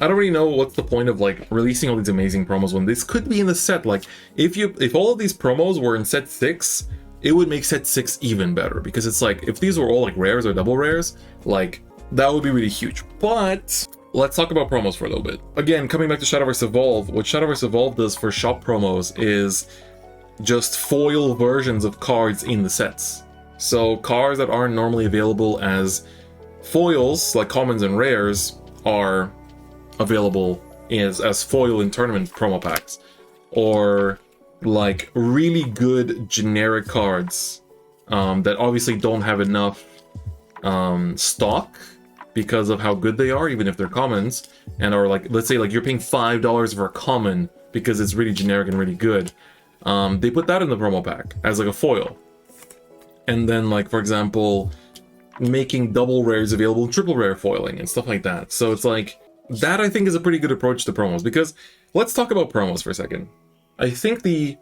I don't really know what's the point of like releasing all these amazing promos when this could be in the set. Like if all of these promos were in set 6, it would make set 6 even better, because it's like if these were all like rares or double rares, like that would be really huge. But let's talk about promos for a little bit. Again, coming back to Shadowverse Evolve, what Shadowverse Evolve does for shop promos is just foil versions of cards in the sets. So cards that aren't normally available as foils, like commons and rares, are available as foil in tournament promo packs. Or like really good generic cards that obviously don't have enough stock because of how good they are, even if they're commons, and are like, let's say like you're paying $5 for a common because it's really generic and really good. They put that in the promo pack as like a foil. And then like, for example, making double rares available in triple rare foiling and stuff like that. So it's like, that I think is a pretty good approach to promos, because let's talk about promos for a second. I think the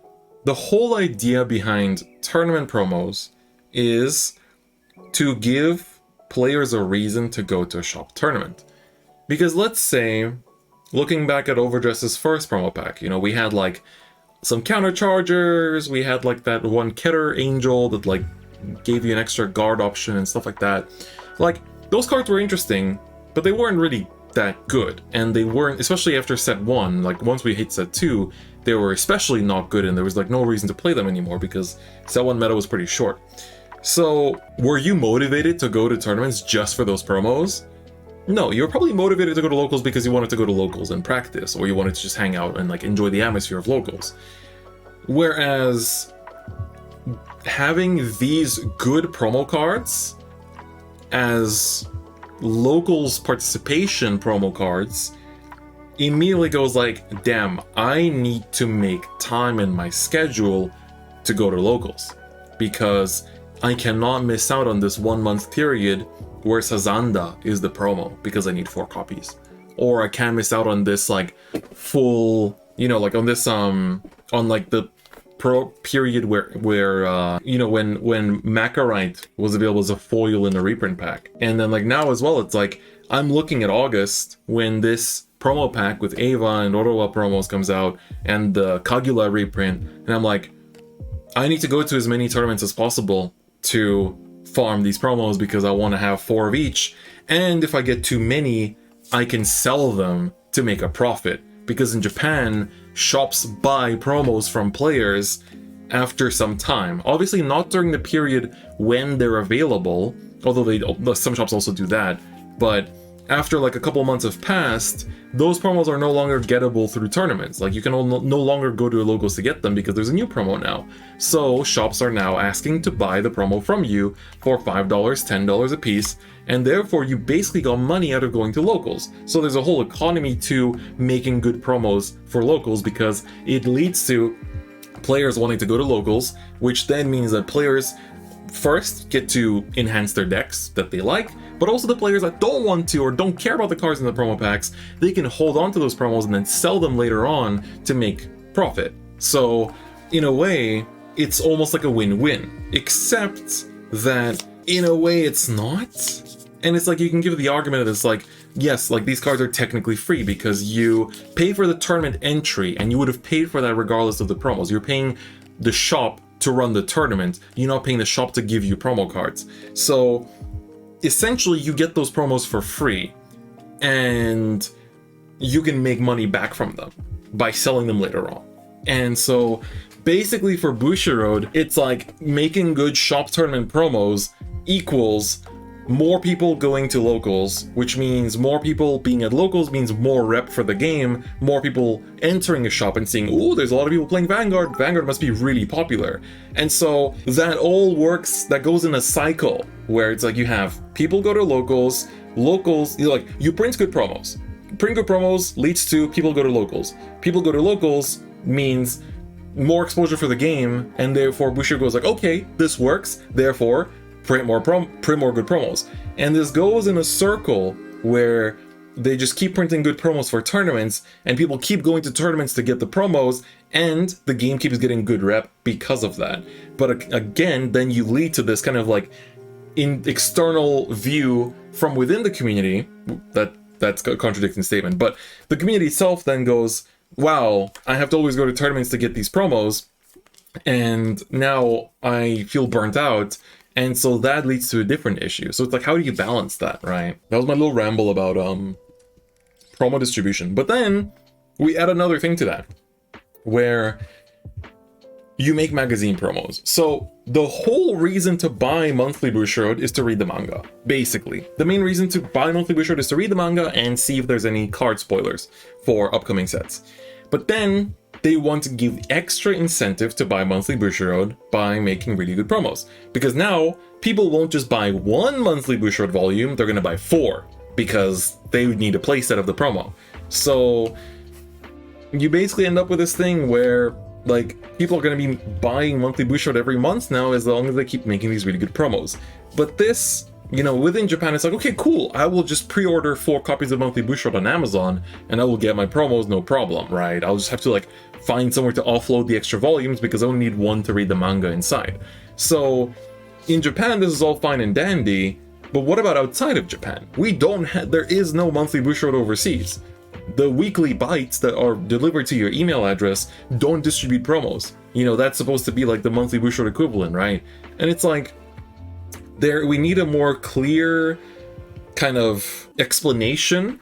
whole idea behind tournament promos is to give players a reason to go to a shop tournament. Because let's say, looking back at will+dress's first promo pack, you know, we had like some counter chargers, we had like that one Keter Angel that like gave you an extra guard option and stuff like that. Like, those cards were interesting, but they weren't really that good. And they weren't, especially after set 1, like once we hit set 2, they were especially not good, and there was like no reason to play them anymore because set 1 meta was pretty short. So, were you motivated to go to tournaments just for those promos? No, you were probably motivated to go to locals because you wanted to go to locals and practice, or you wanted to just hang out and like enjoy the atmosphere of locals. Whereas having these good promo cards as locals participation promo cards immediately goes like, damn, I need to make time in my schedule to go to locals, because I cannot miss out on this 1 month period where Sazanda is the promo because I need 4 copies. Or I can't miss out on this like full, you know, like on this on like the pro period where you know, when Macarite was available as a foil in the reprint pack. And then like now as well, it's like I'm looking at August when this promo pack with Ava and Orowa promos comes out and the Kagula reprint, and I'm like, I need to go to as many tournaments as possible to farm these promos because I want to have 4 of each. And if I get too many, I can sell them to make a profit, because in Japan, shops buy promos from players after some time. Obviously not during the period when they're available, although some shops also do that, but after like a couple months have passed, those promos are no longer gettable through tournaments. Like you can no longer go to locals to get them because there's a new promo now. So shops are now asking to buy the promo from you for $5, $10 a piece, and therefore you basically got money out of going to locals. So there's a whole economy to making good promos for locals, because it leads to players wanting to go to locals, which then means that players first get to enhance their decks that they like, but also the players that don't want to or don't care about the cards in the promo packs, they can hold on to those promos and then sell them later on to make profit. So in a way, it's almost like a win-win, except that in a way it's not. And it's like you can give the argument that it's like, yes, like these cards are technically free because you pay for the tournament entry, and you would have paid for that regardless of the promos. You're paying the shop to run the tournament, you're not paying the shop to give you promo cards. So essentially you get those promos for free, and you can make money back from them by selling them later on. And so basically for Bushiroad, it's like making good shop tournament promos equals more people going to locals, which means more people being at locals means more rep for the game, more people entering a shop and seeing, ooh, there's a lot of people playing Vanguard, Vanguard must be really popular. And so that all works, that goes in a cycle where it's like you have people go to locals, you print good promos. Print good promos leads to people go to locals. People go to locals means more exposure for the game, and therefore Bushiroad goes like, okay, this works, therefore print more good promos. And this goes in a circle where they just keep printing good promos for tournaments, and people keep going to tournaments to get the promos, and the game keeps getting good rep because of that. But again, then you lead to this kind of like external view from within the community that that's a contradicting statement. But the community itself then goes, wow, I have to always go to tournaments to get these promos, and now I feel burnt out. And so that leads to a different issue. So it's like, how do you balance that, right? That was my little ramble about promo distribution. But then we add another thing to that, where you make magazine promos. So the whole reason to buy monthly Bushiroad is to read the manga, basically. The main reason to buy monthly Bushiroad is to read the manga and see if there's any card spoilers for upcoming sets. But then they want to give extra incentive to buy monthly Bushiroad by making really good promos. Because now people won't just buy one monthly Bushiroad volume, they're gonna buy 4 because they would need a playset of the promo. So you basically end up with this thing where like people are going to be buying monthly Bushiroad every month now as long as they keep making these really good promos. But this, you know, within Japan, it's like, okay, cool, I will just pre-order 4 copies of monthly Bushiroad on Amazon and I will get my promos, no problem, right? I'll just have to like find somewhere to offload the extra volumes because I only need 1 to read the manga inside. So in Japan, this is all fine and dandy, but what about outside of Japan? There is no monthly Bushiroad overseas. The weekly bites that are delivered to your email address don't distribute promos. You know, that's supposed to be like the monthly Bushiroad equivalent, right? And it's like, we need a more clear kind of explanation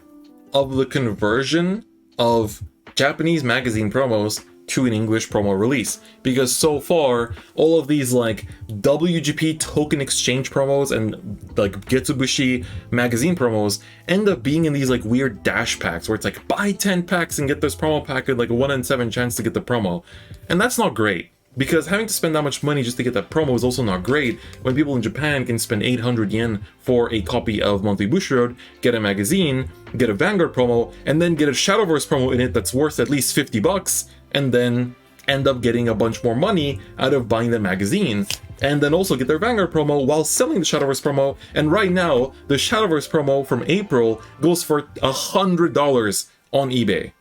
of the conversion of Japanese magazine promos to an English promo release, because so far all of these like WGP token exchange promos and like Getsubushi magazine promos end up being in these like weird dash packs where it's like buy 10 packs and get this promo pack with like a 1 in 7 chance to get the promo, and that's not great. Because having to spend that much money just to get that promo is also not great when people in Japan can spend 800 yen for a copy of Monthly Bushiroad, get a magazine, get a Vanguard promo, and then get a Shadowverse promo in it that's worth at least $50, and then end up getting a bunch more money out of buying the magazine, and then also get their Vanguard promo while selling the Shadowverse promo. And right now, the Shadowverse promo from April goes for $100 on eBay.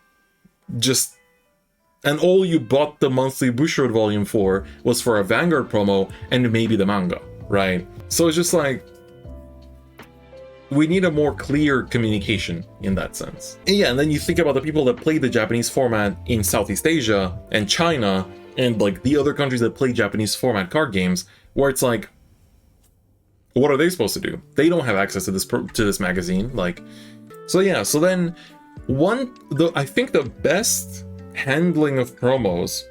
And all you bought the monthly Bushiroad volume for was for a Vanguard promo and maybe the manga, right? So it's just like, we need a more clear communication in that sense. And yeah, and then you think about the people that play the Japanese format in Southeast Asia and China and like the other countries that play Japanese format card games, where it's like, what are they supposed to do? They don't have access to this magazine, like. So yeah, so then I think the best handling of promos,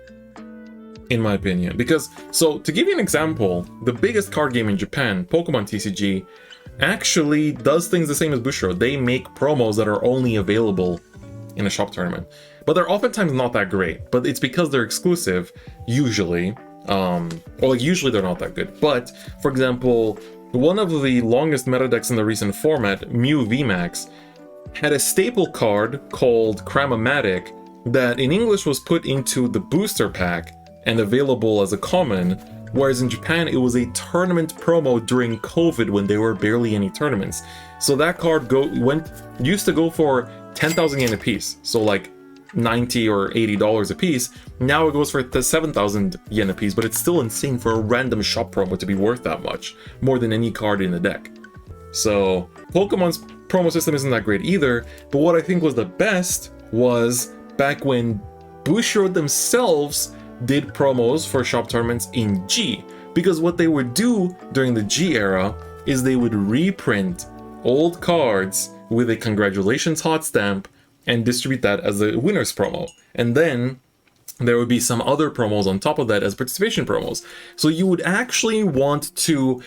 in my opinion, because, so to give you an example, the biggest card game in Japan, Pokemon TCG, actually does things the same as Bushiroad. They make promos that are only available in a shop tournament, but they're oftentimes not that great, but it's because they're exclusive, usually, or like usually they're not that good. But for example, one of the longest meta decks in the recent format, Mew VMAX, had a staple card called Cramomatic that in English was put into the booster pack and available as a common, whereas in Japan it was a tournament promo during COVID when there were barely any tournaments. So that card used to go for 10,000 yen a piece, so like $90 or $80 a piece. Now it goes for 7,000 yen a piece, but it's still insane for a random shop promo to be worth that much, more than any card in the deck. So Pokemon's promo system isn't that great either, but what I think was the best was back when Bushiroad themselves did promos for shop tournaments in G, because what they would do during the G era is they would reprint old cards with a congratulations hot stamp and distribute that as a winner's promo, and then there would be some other promos on top of that as participation promos. So you would actually want to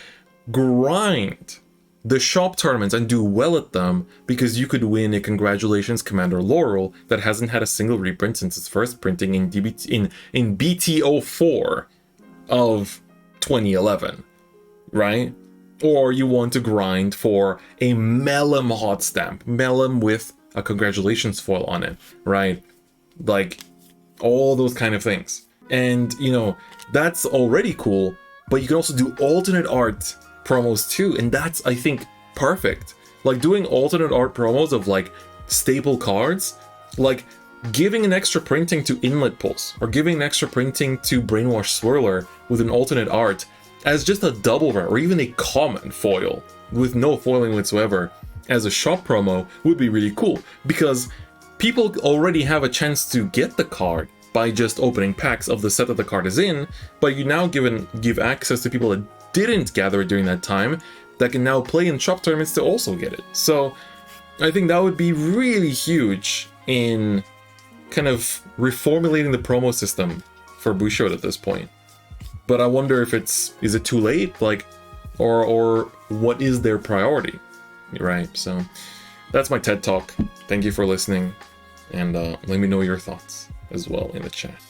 grind the shop tournaments and do well at them, because you could win a congratulations Commander Laurel that hasn't had a single reprint since its first printing in BT04 of 2011, right? Or you want to grind for a Melem hot stamp, Melem with a congratulations foil on it, right? Like all those kind of things. And you know, that's already cool, but you can also do alternate art promos too, and that's, I think, perfect. Like doing alternate art promos of like staple cards, like giving an extra printing to Inlet Pulse or giving an extra printing to Brainwash Swirler with an alternate art as just a double rare or even a common foil with no foiling whatsoever. as a shop promo would be really cool, because people already have a chance to get the card by just opening packs of the set that the card is in, but you now give access to people that didn't gather it during that time that can now play in shop tournaments to also get it. So I think that would be really huge in kind of reformulating the promo system for Bushiroad at this point. But I wonder if is it too late? Like, or what is their priority? Right, so that's my TED Talk. Thank you for listening, and let me know your thoughts as well in the chat.